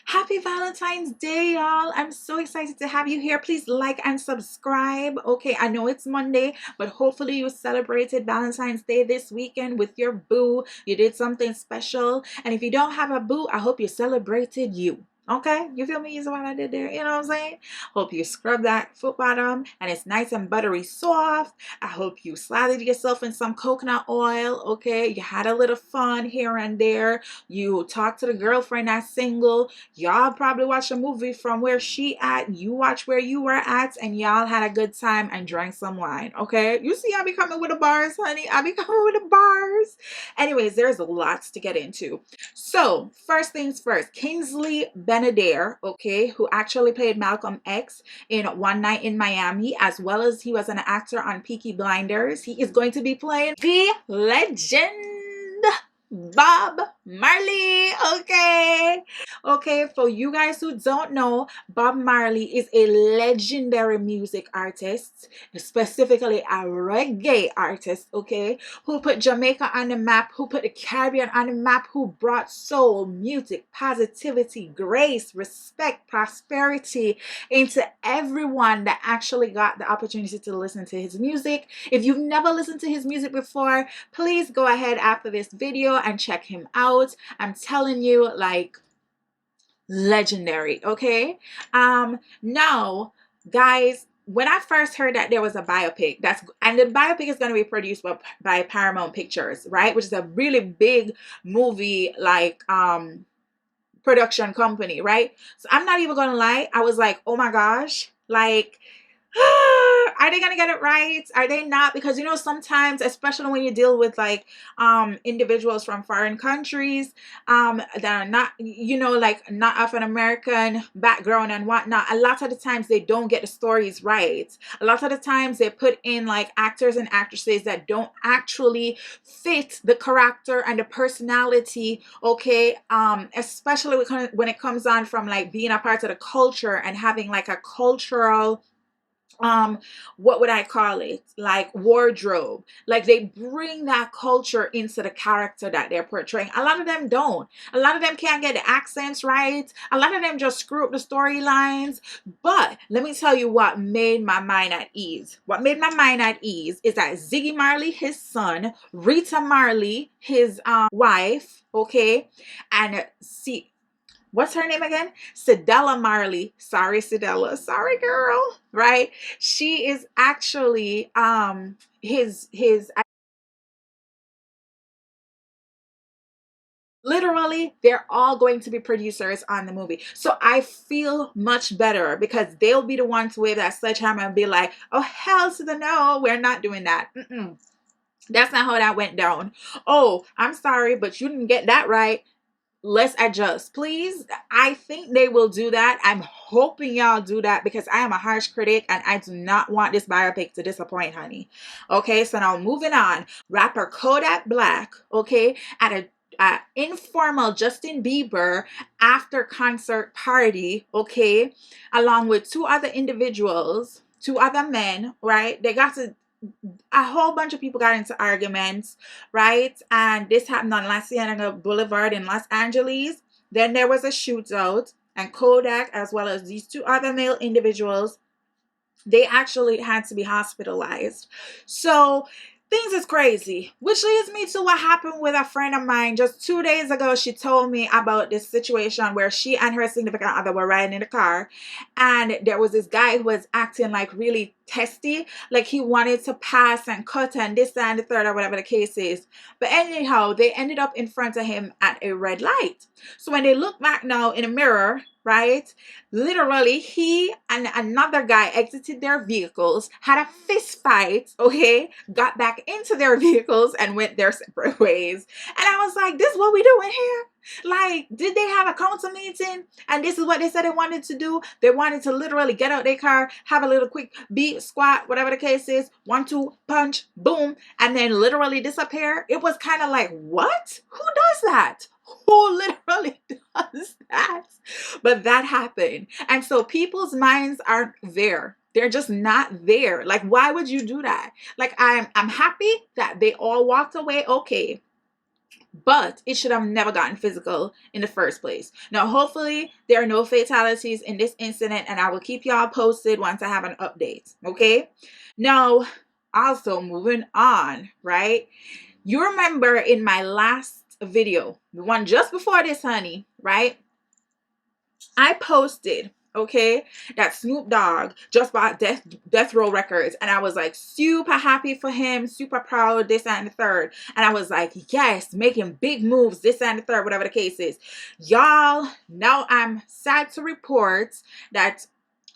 Happy Valentine's Day, y'all. I'm so excited to have you here. Please like and subscribe. Okay, I know it's Monday, but hopefully you celebrated Valentine's Day this weekend with your boo. You did something special. And if you don't have a boo, I hope you celebrated you. Okay, you feel me? Is what I did there. You know what I'm saying? Hope you scrub that foot bottom and it's nice and buttery soft. I hope you slathered yourself in some coconut oil. Okay, you had a little fun here and there. You talked to the girlfriend that's single. Y'all probably watched a movie from where she at. You watch where you were at, and y'all had a good time and drank some wine. Okay, you see, I be coming with the bars, honey. I be coming with the bars. Anyways, there's lots to get into. So, first things first, Kingsley Benadere, okay, who actually played Malcolm X in One Night in Miami, as well as he was an actor on Peaky Blinders. He is going to be playing the legend Bob Marley. Okay, for you guys who don't know, Bob Marley is a legendary music artist, specifically a reggae artist, okay, who put Jamaica on the map, who put the Caribbean on the map, who brought soul, music, positivity, grace, respect, prosperity into everyone that actually got the opportunity to listen to his music. If you've never listened to his music before, please go ahead after this video and check him out. I'm telling you, like, legendary. Okay, now guys, when I first heard that there was a biopic, and the biopic is going to be produced by Paramount Pictures, right, which is a really big movie, like, production company, right? So I'm not even gonna lie, I was like, oh my gosh, like, are they gonna get it right? Are they not? Because sometimes, especially when you deal with like individuals from foreign countries that are not, like, not of an American background and whatnot, a lot of the times they don't get the stories right. A lot of the times they put in like actors and actresses that don't actually fit the character and the personality, okay, especially when it comes on from like being a part of the culture and having like a cultural, what would I call it, like wardrobe. Like, they bring that culture into the character that they're portraying. A lot of them don't. A lot of them can't get the accents right. A lot of them just screw up the storylines. But let me tell you what made my mind at ease. What made my mind at ease is that Ziggy Marley, his son, Rita Marley, his wife, okay, and see, what's her name again? Cedella Marley. Sorry, Cedella. Sorry, girl. Right? She is actually his literally, they're all going to be producers on the movie. So I feel much better because they'll be the ones to wave that sledgehammer and be like, oh, hell to the no, we're not doing that. That's not how that went down. Oh, I'm sorry, but you didn't get that right. Let's adjust, please. I think they will do that. I'm hoping y'all do that because I am a harsh critic and I do not want this biopic to disappoint, honey. Okay, so now moving on. Rapper Kodak Black, okay, at a informal Justin Bieber after concert party, okay, along with two other individuals, two other men, right? They got to A whole bunch of people got into arguments, right? And this happened on La Cienega Boulevard in Los Angeles. Then there was a shootout, and Kodak, as well as these two other male individuals, they actually had to be hospitalized. So things is crazy, which leads me to what happened with a friend of mine just 2 days ago. She told me about this situation where she and her significant other were riding in the car, and there was this guy who was acting like really testy, like he wanted to pass and cut and this and the third or whatever the case is. But anyhow, they ended up in front of him at a red light. So when they look back now in a mirror, right, literally he and another guy exited their vehicles, had a fist fight, okay, got back into their vehicles and went their separate ways. And I was like, this is what we doing here? Like, did they have a council meeting and this is what they said they wanted to do? They wanted to literally get out their car, have a little quick beat, squat, whatever the case is, 1, 2, punch, boom, and then literally disappear. It was kind of like, what? Who does that? Who literally does that? But that happened. And so people's minds aren't there. They're just not there. Like, why would you do that? Like, I'm happy that they all walked away okay. but it should have never gotten physical in the first place. Now, hopefully, there are no fatalities in this incident, and I will keep y'all posted once I have an update. Okay. Now, also moving on, right? You remember in my last video, the one just before this, honey, right? I posted, okay, that Snoop Dogg just bought Death Row Records, and I was like super happy for him, super proud, this and the third. And I was like, yes, making big moves, this and the third, whatever the case is. Y'all, now I'm sad to report that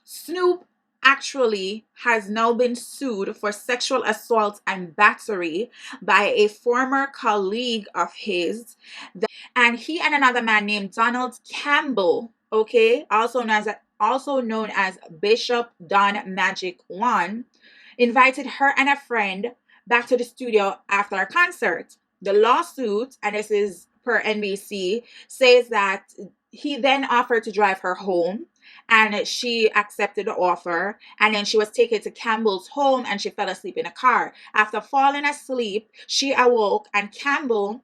Snoop actually has now been sued for sexual assault and battery by a former colleague of his, and he and another man named Donald Campbell, okay, also known as Bishop Don Magic One, invited her and a friend back to the studio after a concert. The lawsuit, and this is per NBC, says that he then offered to drive her home, and she accepted the offer, and then she was taken to Campbell's home and she fell asleep in a car. After falling asleep, she awoke, and Campbell,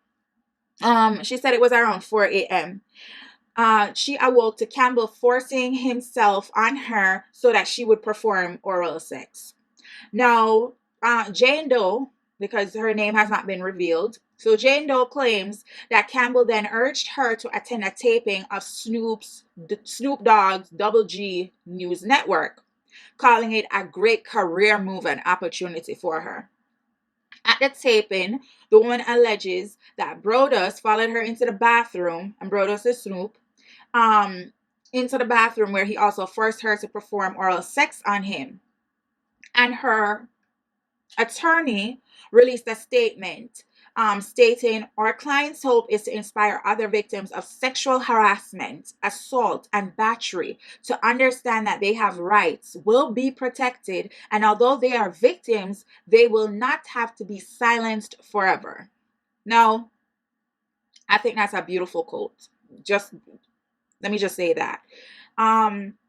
she said it was around 4 a.m. She awoke to Campbell forcing himself on her so that she would perform oral sex. Now, Jane Doe, because her name has not been revealed, so Jane Doe claims that Campbell then urged her to attend a taping of Snoop Dogg's Double G News Network, calling it a great career move and opportunity for her. At the taping, the woman alleges that Brodus followed her into the bathroom, and Brodus is Snoop, into the bathroom where he also forced her to perform oral sex on him. And her attorney released a statement stating, our client's hope is to inspire other victims of sexual harassment, assault, and battery to understand that they have rights, will be protected, and although they are victims, they will not have to be silenced forever. Now, I think that's a beautiful quote. Just let me just say that.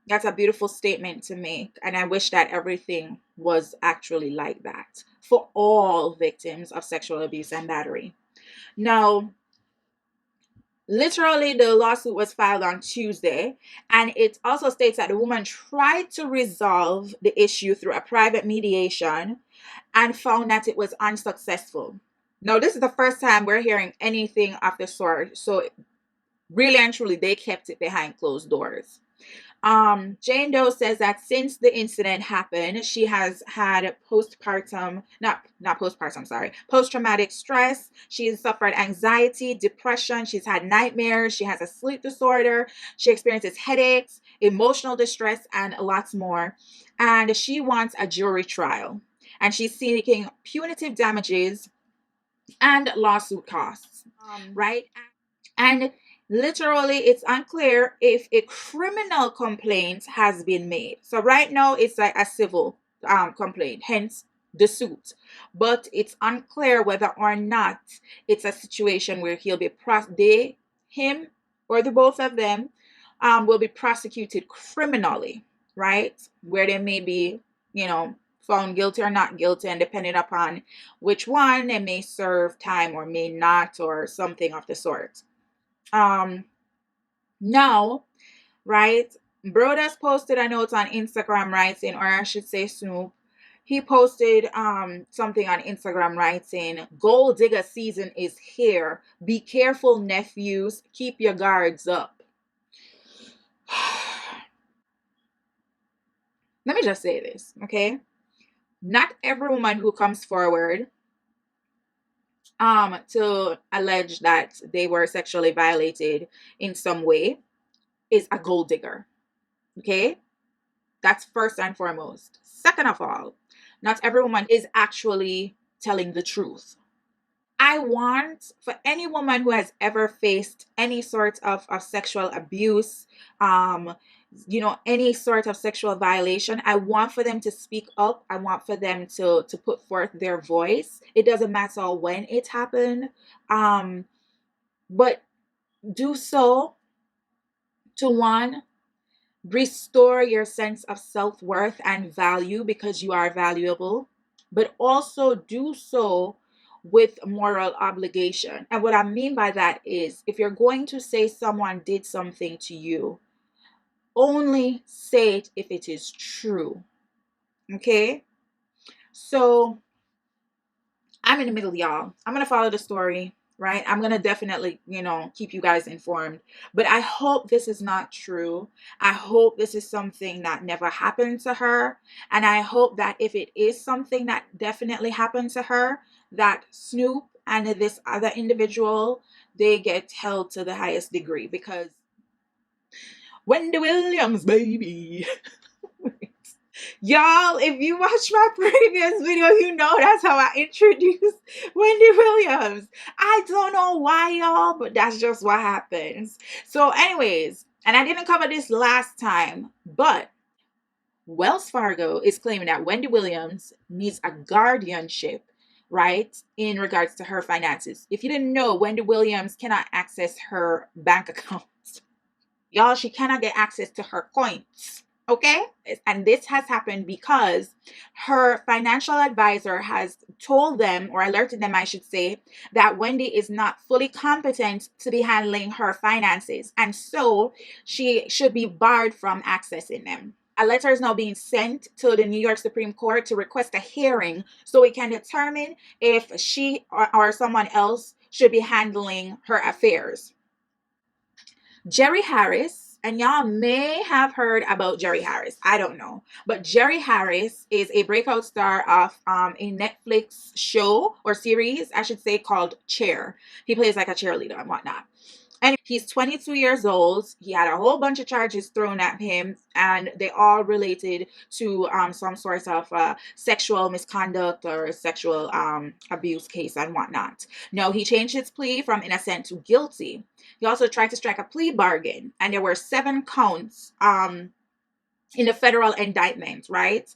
That's a beautiful statement to make, and I wish that everything was actually like that for all victims of sexual abuse and battery. Now, literally, the lawsuit was filed on Tuesday, and it also states that the woman tried to resolve the issue through a private mediation and found that it was unsuccessful. Now, this is the first time we're hearing anything of the sort, so really and truly, they kept it behind closed doors. Jane Doe says that since the incident happened, she has had post-traumatic stress. She has suffered anxiety, depression. She's had nightmares. She has a sleep disorder. She experiences headaches, emotional distress, and lots more. And she wants a jury trial. And she's seeking punitive damages and lawsuit costs, right? And literally, it's unclear if a criminal complaint has been made. So right now, it's like a civil complaint, hence the suit. But it's unclear whether or not it's a situation where him or the both of them will be prosecuted criminally, right? Where they may be, found guilty or not guilty, and depending upon which one, they may serve time or may not, or something of the sort. Now, right, Brodus posted a note on Instagram writing, or I should say Snoop, he posted something on Instagram writing, gold digger season is here. Be careful, nephews. Keep your guards up. Let me just say this, okay? Not every woman who comes forward to allege that they were sexually violated in some way is a gold digger. Okay? That's first and foremost. Second of all, not every woman is actually telling the truth. I want for any woman who has ever faced any sort of sexual abuse, any sort of sexual violation, I want for them to speak up. I want for them to put forth their voice. It doesn't matter when it happened, but do so to, one, restore your sense of self-worth and value because you are valuable, but also do so with moral obligation. And what I mean by that is, if you're going to say someone did something to you, only say it if it is true. Okay? So I'm in the middle, y'all. I'm going to follow the story, right? I'm going to definitely, keep you guys informed. But I hope this is not true. I hope this is something that never happened to her. And I hope that if it is something that definitely happened to her, that Snoop and this other individual, they get held to the highest degree, because Wendy Williams, baby. Y'all, if you watch my previous video, you know that's how I introduced Wendy Williams. I don't know why, y'all, but that's just what happens. So anyways, and I didn't cover this last time, but Wells Fargo is claiming that Wendy Williams needs a guardianship, right, in regards to her finances. If you didn't know, Wendy Williams cannot access her bank accounts. Y'all, she cannot get access to her coins. Okay? And this has happened because her financial advisor has told them, or alerted them, I should say, that Wendy is not fully competent to be handling her finances. And so she should be barred from accessing them. A letter is now being sent to the New York Supreme Court to request a hearing so it can determine if she or someone else should be handling her affairs. Jerry Harris, and y'all may have heard about Jerry Harris. I don't know. But Jerry Harris is a breakout star of a Netflix show or series, I should say, called Cheer. He plays like a cheerleader and whatnot. And he's 22 years old. He had a whole bunch of charges thrown at him, and they all related to some sort of sexual misconduct or sexual abuse case and whatnot. No, he changed his plea from innocent to guilty. He also tried to strike a plea bargain, and there were 7 counts in the federal indictment, right?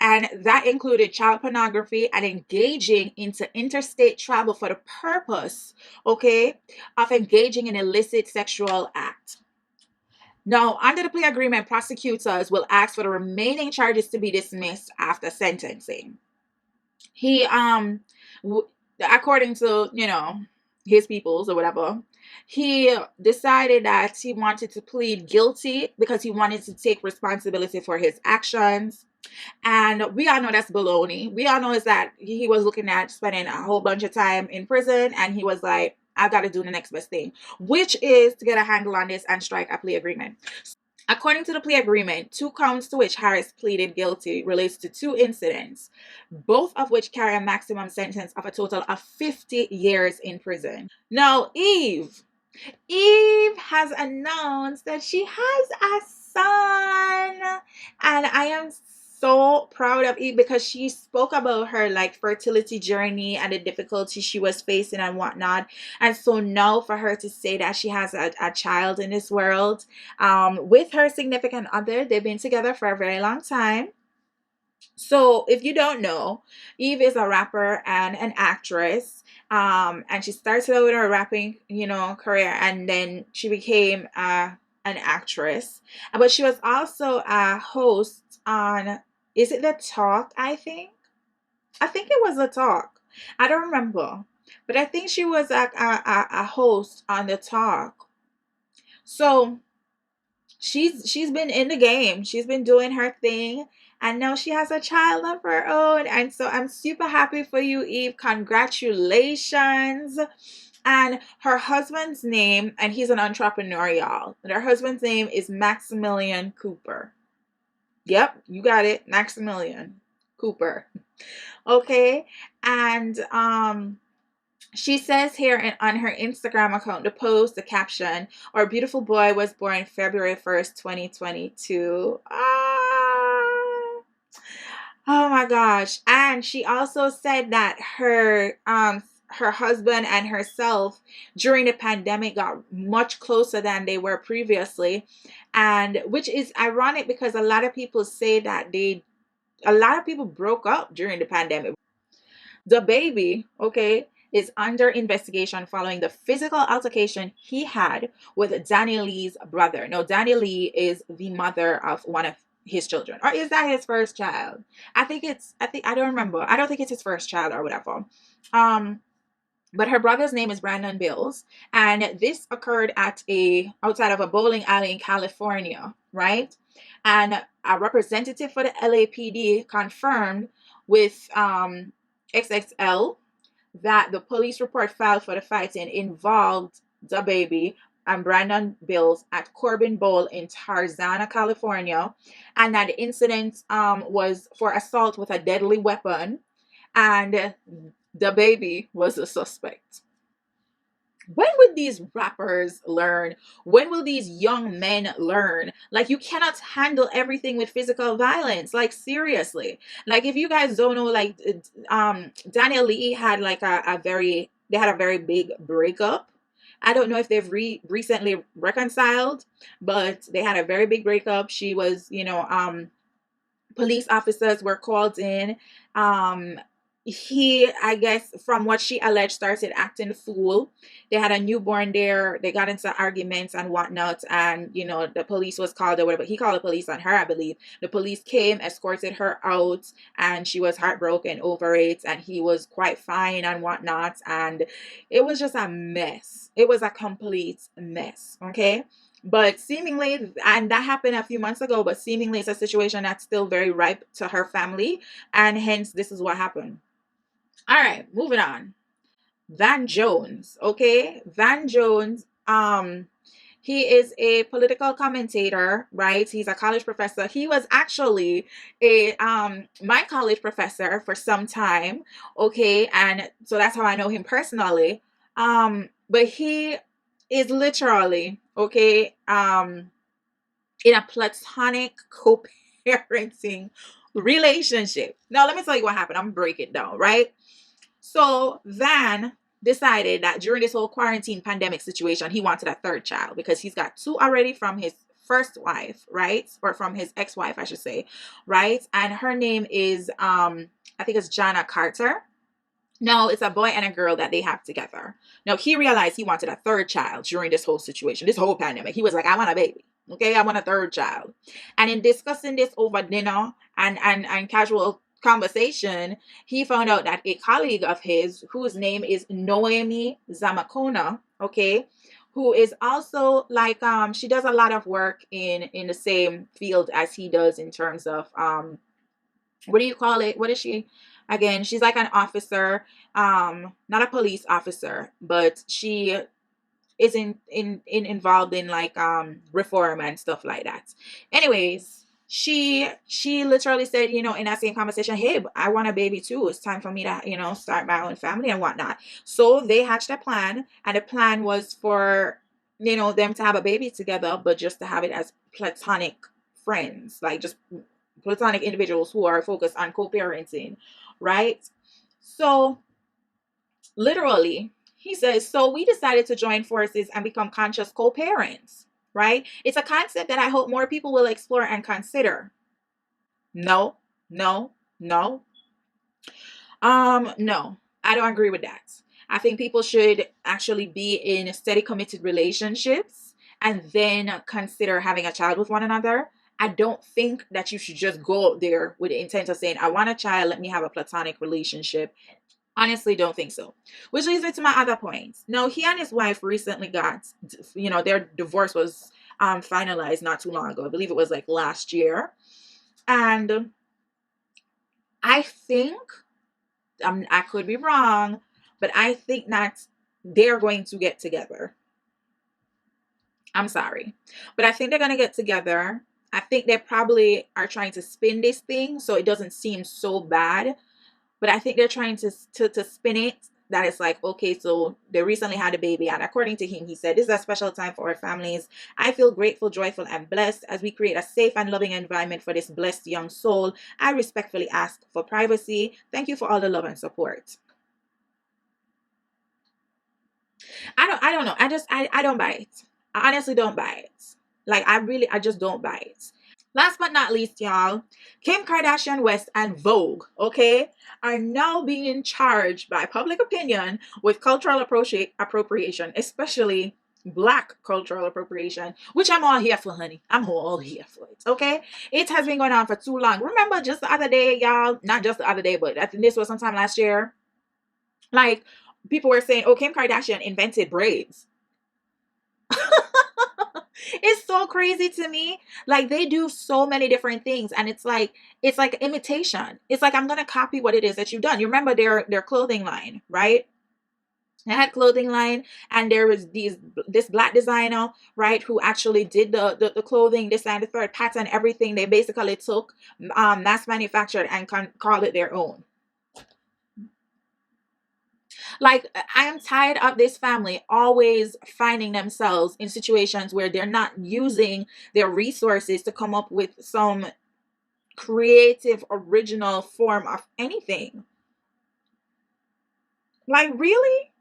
And that included child pornography and engaging into interstate travel for the purpose, okay, of engaging in illicit sexual act. Now, under the plea agreement, prosecutors will ask for the remaining charges to be dismissed after sentencing. He, according to, his peoples or whatever, he decided that he wanted to plead guilty because he wanted to take responsibility for his actions. And we all know that's baloney. We all know is that he was looking at spending a whole bunch of time in prison, and he was like, I've got to do the next best thing, which is to get a handle on this and strike a plea agreement. According to the plea agreement, 2 counts to which Harris pleaded guilty relates to 2 incidents, both of which carry a maximum sentence of a total of 50 years in prison. Now, Eve has announced that she has a son, and I am so proud of Eve because she spoke about her fertility journey and the difficulty she was facing and whatnot. And so now for her to say that she has a child in this world with her significant other, they've been together for a very long time. So if you don't know, Eve is a rapper and an actress. And she started out with her rapping, career, and then she became an actress. But she was also a host on, is it The Talk, I think? I think it was The Talk. I don't remember. But I think she was a host on The Talk. So she's been in the game. She's been doing her thing. And now she has a child of her own. And so I'm super happy for you, Eve. Congratulations. And her husband's name, and he's an entrepreneur, y'all. And her husband's name is Maximilian Cooper. Yep, you got it. Maximilian Cooper. Okay. And she says here on her Instagram account, the post, the caption, our beautiful boy was born February 1st, 2022. Oh my gosh. And she also said that her husband and herself during the pandemic got much closer than they were previously. And which is ironic because a lot of people say that a lot of people broke up during the pandemic. The baby, okay, is under investigation following the physical altercation he had with Danny Lee's brother. Now, Danny Lee is the mother of one of his children, or is that his first child? I don't remember. I don't think it's his first child or whatever. Um, but her brother's name is Brandon Bills, and this occurred at a outside of a bowling alley in California, right? And a representative for the LAPD confirmed with XXL that the police report filed for the fighting involved the baby and Brandon Bills at Corbin Bowl in Tarzana, California, and that the incident was for assault with a deadly weapon, and the baby was a suspect. When will these rappers learn? When will these young men learn? Like, you cannot handle everything with physical violence. Like, seriously. Like, if you guys don't know, like, Daniel Lee had like they had a very big breakup. I don't know if they've recently reconciled, but they had a very big breakup. She was, police officers were called in. He, I guess, from what she alleged, started acting fool. They had a newborn there. They got into arguments and whatnot, and the police was called or whatever. He called the police on her, I believe. The police came, escorted her out, and she was heartbroken over it. And he was quite fine and whatnot, and it was just a mess. It was a complete mess. Okay. But seemingly, and that happened a few months ago, but seemingly it's a situation that's still very ripe to her family, and hence this is what happened. All right, moving on. Van Jones, okay? Van Jones, he is a political commentator, right? He's a college professor. He was actually a my college professor for some time, okay? And so that's how I know him personally. But he is literally, okay, in a platonic co-parenting relationship. Now, let me tell you what happened. I'm gonna break it down, right? So Van decided that during this whole quarantine pandemic situation, he wanted a third child because he's got two already from his first wife, right? Or from his ex-wife, I should say, right? And her name is I think it's Jana Carter. No, it's a boy and a girl that they have together. Now, he realized he wanted a third child during this whole situation, this whole pandemic. He was like, I want a baby. Okay, I want a third child. And in discussing this over dinner and casual conversation, he found out that a colleague of his, whose name is Noemi Zamakona, okay, who is also like she does a lot of work in the same field as he does in terms of what do you call it? What is she? Again, she's like an officer, not a police officer, but she is involved in like reform and stuff like that. Anyways, she literally said, in that same conversation, hey, I want a baby too. It's time for me to, start my own family and whatnot. So they hatched a plan, and the plan was for, them to have a baby together, but just to have it as platonic friends, like just platonic individuals who are focused on co-parenting, right? So literally, he says, so we decided to join forces and become conscious co-parents, right? It's a concept that I hope more people will explore and consider. No, no, no. No, I don't agree with that. I think people should actually be in steady, committed relationships and then consider having a child with one another. I don't think that you should just go out there with the intent of saying, I want a child, let me have a platonic relationship. Honestly, don't think so. Which leads me to my other point. Now, he and his wife recently got, their divorce was finalized not too long ago. I believe it was like last year. And I think, I could be wrong, but I think that they're going to get together. I'm sorry. But I think they're going to get together. I think they probably are trying to spin this thing so it doesn't seem so bad. But I think they're trying to spin it that it's like, okay, so they recently had a baby. And according to him, he said, this is a special time for our families. I feel grateful, joyful, and blessed as we create a safe and loving environment for this blessed young soul. I respectfully ask for privacy. Thank you for all the love and support. I don't know. I don't buy it. I honestly don't buy it. Like, I just don't buy it. Last but not least, y'all, Kim Kardashian West and Vogue, okay, are now being charged by public opinion with cultural appropriation, especially Black cultural appropriation, which I'm all here for, honey. I'm all here for it. Okay, it has been going on for too long. Remember, just the other day, y'all, not just the other day, but I think this was sometime last year. Like, people were saying, "Oh, Kim Kardashian invented braids." It's so crazy to me. Like, they do so many different things, and it's like imitation. It's like, I'm gonna copy what it is that you've done. You remember their clothing line, right? They had clothing line, and there was this black designer, right, who actually did the clothing, this and the third pattern, everything. They basically took mass manufactured and call it their own. Like, I am tired of this family always finding themselves in situations where they're not using their resources to come up with some creative, original form of anything. Like, really?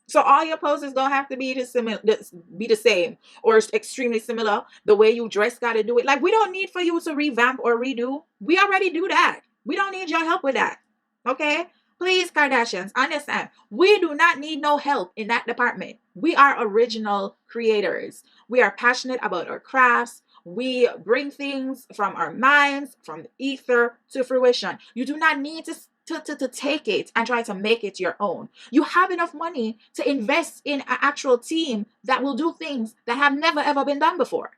So all your poses don't have to be be the same or extremely similar. The way you dress got to do it. Like, we don't need for you to revamp or redo. We already do that. We don't need your help with that. Okay? Please, Kardashians, understand. We do not need no help in that department. We are original creators. We are passionate about our crafts. We bring things from our minds, from the ether to fruition. You do not need to take it and try to make it your own. You have enough money to invest in an actual team that will do things that have never ever been done before.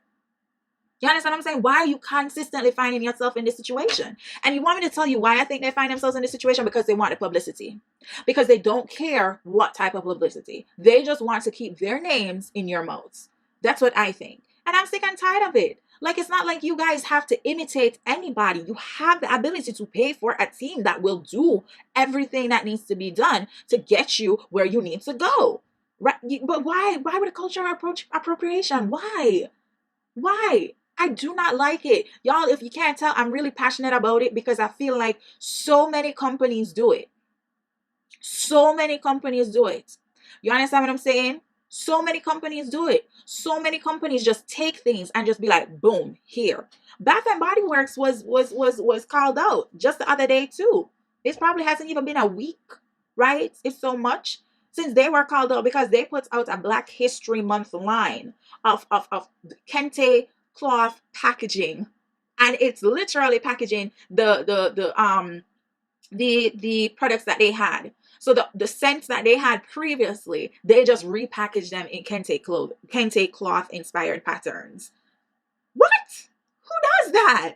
You understand what I'm saying? Why are you consistently finding yourself in this situation? And you want me to tell you why I think they find themselves in this situation? Because they want the publicity. Because they don't care what type of publicity. They just want to keep their names in your mouths. That's what I think. And I'm sick and tired of it. Like, it's not like you guys have to imitate anybody. You have the ability to pay for a team that will do everything that needs to be done to get you where you need to go. Right? But why? Why would a cultural appropriation? Why? Why? I do not like it. Y'all, if you can't tell, I'm really passionate about it because I feel like so many companies do it. So many companies do it. You understand what I'm saying? So many companies do it. So many companies just take things and just be like, boom, here. Bath and Body Works was called out just the other day too. This probably hasn't even been a week, right? It's so much since they were called out because they put out a Black History Month line of kente cloth packaging, and it's literally packaging the products that they had. So the scents that they had previously, they just repackaged them in kente cloth inspired patterns. What? Who does that?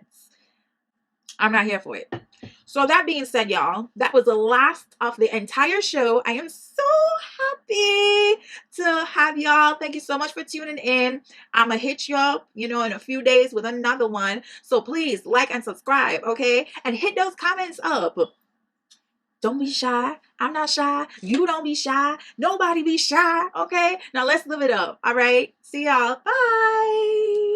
I'm not here for it. So that being said, y'all, that was the last of the entire show. I am so happy to have y'all. Thank you so much for tuning in. I'm going to hit you up, in a few days with another one. So please like and subscribe, okay? And hit those comments up. Don't be shy. I'm not shy. You don't be shy. Nobody be shy, okay? Now let's live it up, all right? See y'all. Bye.